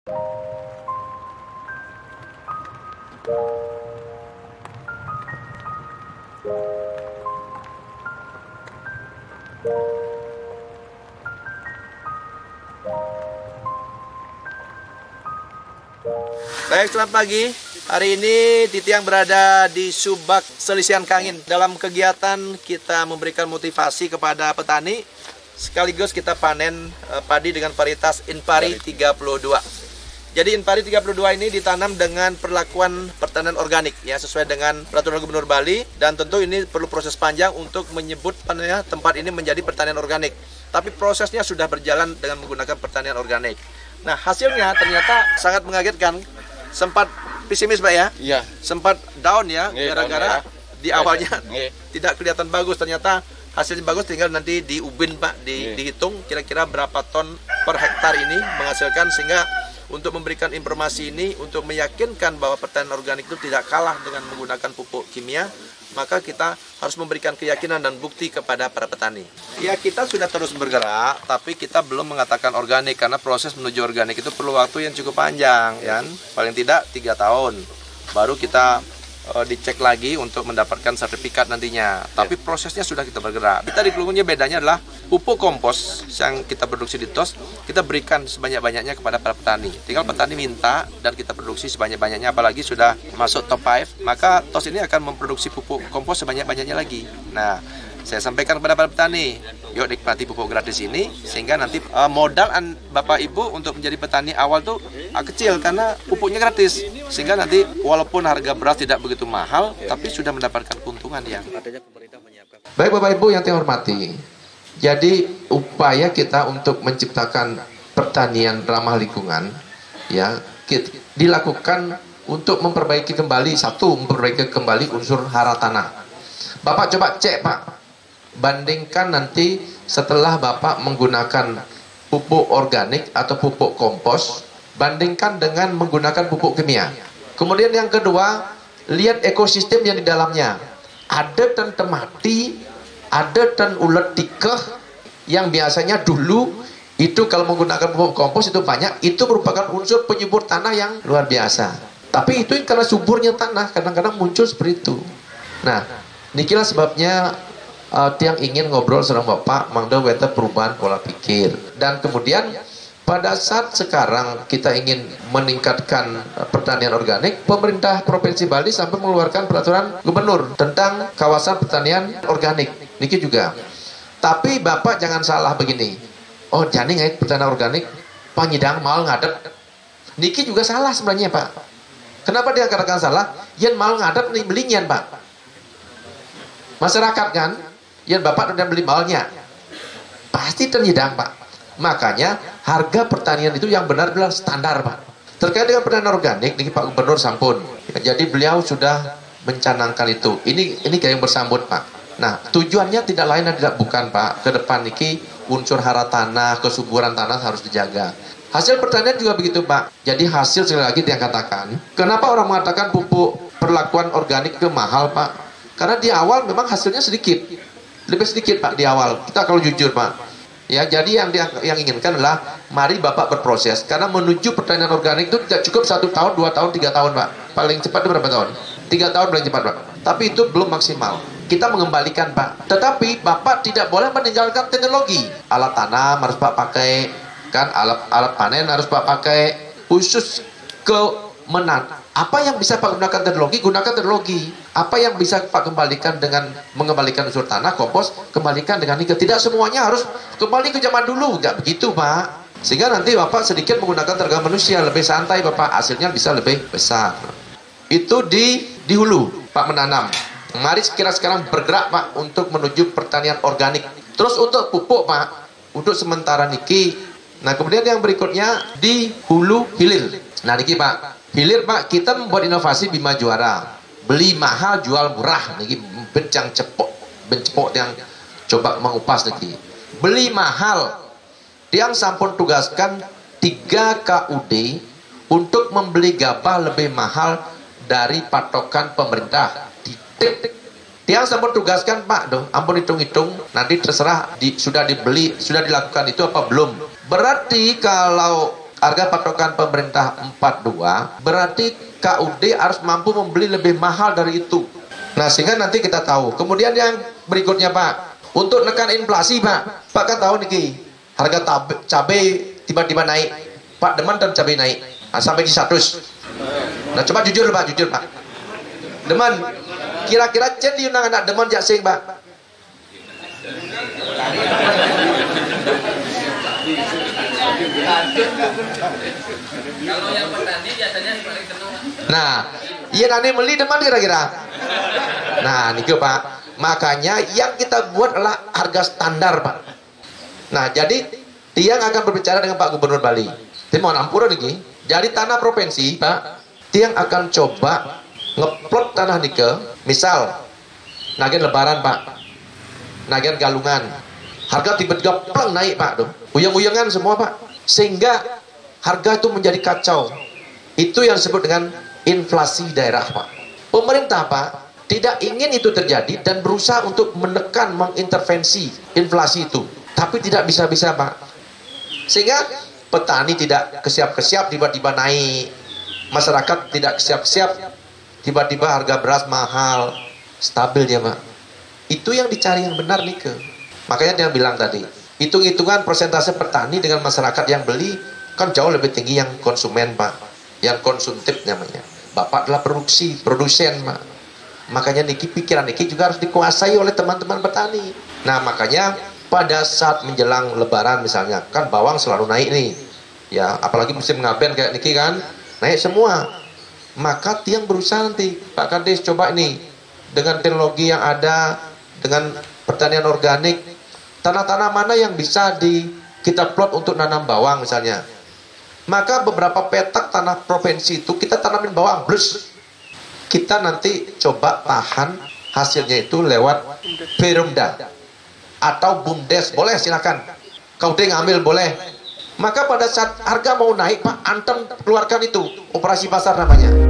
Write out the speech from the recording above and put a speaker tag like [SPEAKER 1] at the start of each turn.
[SPEAKER 1] Baik, selamat pagi. Hari ini Titiang berada di Subak Selisihan Kangin. Dalam kegiatan kita memberikan motivasi kepada petani, sekaligus kita panen padi dengan varietas Inpari 32. Jadi Inpari 32 ini ditanam dengan perlakuan pertanian organik ya, sesuai dengan peraturan Gubernur Bali, dan tentu ini perlu proses panjang untuk menyebut tempat ini menjadi pertanian organik. Tapi prosesnya sudah berjalan dengan menggunakan pertanian organik. Nah, hasilnya ternyata sangat mengagetkan. Sempat pesimis Pak ya? Iya. Sempat down ya, gara-gara di awalnya tidak kelihatan bagus. Ternyata hasilnya bagus, tinggal nanti di ubin Pak, dihitung kira-kira berapa ton per hektar ini menghasilkan. Sehingga untuk memberikan informasi ini, untuk meyakinkan bahwa pertanian organik itu tidak kalah dengan menggunakan pupuk kimia, maka kita harus memberikan keyakinan dan bukti kepada para petani. Ya, kita sudah terus bergerak, tapi kita belum mengatakan organik, karena proses menuju organik itu perlu waktu yang cukup panjang, kan? Paling tidak 3 tahun, baru kita dicek lagi untuk mendapatkan sertifikat nantinya. Tapi prosesnya sudah kita bergerak. Kita di Kelungkungnya bedanya adalah pupuk kompos yang kita produksi di TOS, kita berikan sebanyak-banyaknya kepada para petani. Tinggal petani minta dan kita produksi sebanyak-banyaknya, apalagi sudah masuk top 5, maka TOS ini akan memproduksi pupuk kompos sebanyak-banyaknya lagi. Nah, saya sampaikan kepada para petani, yuk nikmati pupuk gratis ini, sehingga nanti modal Bapak Ibu untuk menjadi petani awal tuh kecil karena pupuknya gratis, sehingga nanti walaupun harga beras tidak begitu mahal, tapi sudah mendapatkan keuntungan yang adanya pemerintah menyiapkan. Baik Bapak Ibu yang saya hormati, jadi upaya kita untuk menciptakan pertanian ramah lingkungan ya dilakukan untuk memperbaiki kembali, memperbaiki kembali unsur hara tanah. Bapak coba cek Pak, bandingkan nanti setelah Bapak menggunakan pupuk organik atau pupuk kompos, bandingkan dengan menggunakan pupuk kimia. Kemudian yang kedua, lihat ekosistem yang di dalamnya. Ada tan mati, ada tan ulet tikeh, yang biasanya dulu itu kalau menggunakan pupuk kompos itu banyak, itu merupakan unsur penyubur tanah yang luar biasa. Tapi itu karena suburnya tanah, kadang-kadang muncul seperti itu. Nah, inilah sebabnya Tiang ingin ngobrol sama Bapak mangda weta perubahan pola pikir. Dan kemudian pada saat sekarang kita ingin meningkatkan pertanian organik, pemerintah Provinsi Bali sampai mengeluarkan peraturan gubernur tentang kawasan pertanian organik. Niki juga. Tapi Bapak jangan salah begini. Oh, jani ngait pertanian organik panyidang mal ngadep. Niki juga salah sebenarnya Pak. Kenapa dia katakan salah? Yen mal ngadep nih belinyan Pak. Masyarakat kan, yang Bapak udah beli malnya, pasti ternyidang Pak. Makanya harga pertanian itu yang benar adalah standar Pak. Terkait dengan pertanian organik, ini Pak Gubernur sampun. Jadi beliau sudah mencanangkan itu. Ini kayak yang bersambut Pak. Nah, tujuannya tidak lain dan tidak bukan Pak. Ke depan ini unsur hara tanah, kesuburan tanah harus dijaga. Hasil pertanian juga begitu Pak. Jadi hasil sekali lagi yang katakan. Kenapa orang mengatakan pupuk perlakuan organik itu mahal Pak? Karena di awal memang hasilnya sedikit, lebih sedikit Pak di awal. Kita kalau jujur Pak, ya jadi yang inginkan adalah mari Bapak berproses. Karena menuju pertanian organik itu tidak cukup 1 tahun, 2 tahun, 3 tahun Pak. Paling cepat itu berapa tahun? 3 tahun paling cepat Pak. Tapi itu belum maksimal. Kita mengembalikan Pak. Tetapi Bapak tidak boleh meninggalkan teknologi. Alat tanam harus Pak pakai, kan alat panen harus Pak pakai. Khusus ke apa yang bisa Pak gunakan teknologi, gunakan teknologi. Apa yang bisa Pak kembalikan dengan mengembalikan unsur tanah, kompos, kembalikan dengan nikel. Tidak semuanya harus kembali ke zaman dulu, nggak begitu Pak. Sehingga nanti Bapak sedikit menggunakan tenaga manusia, lebih santai Bapak, hasilnya bisa lebih besar. Itu di hulu Pak menanam. Mari sekarang bergerak Pak untuk menuju pertanian organik. Terus untuk pupuk Pak, untuk sementara niki. Nah kemudian yang berikutnya di hulu hilir. Nah niki Pak, hilir Pak, kita membuat inovasi Bima Juara. Beli mahal, jual murah. Niki bencang cepok yang coba mengupas niki. Beli mahal. Tiang sampun tugaskan 3 KUD untuk membeli gabah lebih mahal dari patokan pemerintah. Tiang sampun tugaskan Pak, ampun hitung-hitung, nanti terserah sudah dibeli, sudah dilakukan itu apa belum. Berarti kalau harga patokan pemerintah 42, berarti KUD harus mampu membeli lebih mahal dari itu. Nah, sehingga nanti kita tahu. Kemudian yang berikutnya, Pak, untuk menekan inflasi, Pak kan tahu nih, harga cabai tiba-tiba naik, Pak, Deman dan cabai naik, nah, sampai di 100. Nah, coba jujur Pak, Deman, kira-kira cen diundang anak Deman jak sing, Pak?
[SPEAKER 2] Kalau yang petani biasanya paling senang.
[SPEAKER 1] Nah, iya nanti beli Deman kira-kira. Nah, nih Pak, makanya yang kita buat adalah harga standar, Pak. Nah, jadi Tiang akan berbicara dengan Pak Gubernur Bali. Tapi mohon ampun nih, jadi tanah provinsi, Pak, Tiang akan coba ngeplot tanah nike, misal nagen Lebaran, Pak, nagen Galungan, harga tiba-tiba pleng naik, Pak, tuh uyang-uyangan semua, Pak, sehingga harga itu menjadi kacau. Itu yang disebut dengan inflasi daerah, Pak. Pemerintah, Pak, tidak ingin itu terjadi dan berusaha untuk menekan, mengintervensi inflasi itu, tapi tidak bisa-bisa, Pak, sehingga petani tidak kesiap-kesiap tiba-tiba naik, masyarakat tidak kesiap-kesiap tiba-tiba harga beras mahal, stabil ya, Pak. Itu yang dicari yang benar nih ke. Makanya dia bilang tadi, hitung-hitungan persentase petani dengan masyarakat yang beli kan jauh lebih tinggi yang konsumen, Pak, yang konsumtif namanya. Bapak adalah produsen, Pak. Makanya niki pikiran niki juga harus dikuasai oleh teman-teman petani. Nah, makanya pada saat menjelang Lebaran misalnya, kan bawang selalu naik nih, ya, apalagi musim ngaben kayak niki kan, naik semua. Maka Tiang berusaha nanti, Pak Kades, coba nih dengan teknologi yang ada, dengan pertanian organik, tanah-tanah mana yang bisa kita plot untuk nanam bawang misalnya. Maka beberapa petak tanah provinsi itu kita tanamin bawang, blus. Kita nanti coba tahan hasilnya itu lewat Perumda atau BUMDes, boleh silakan. Kau ngambil boleh. Maka pada saat harga mau naik, Pak, antem keluarkan itu, operasi pasar namanya.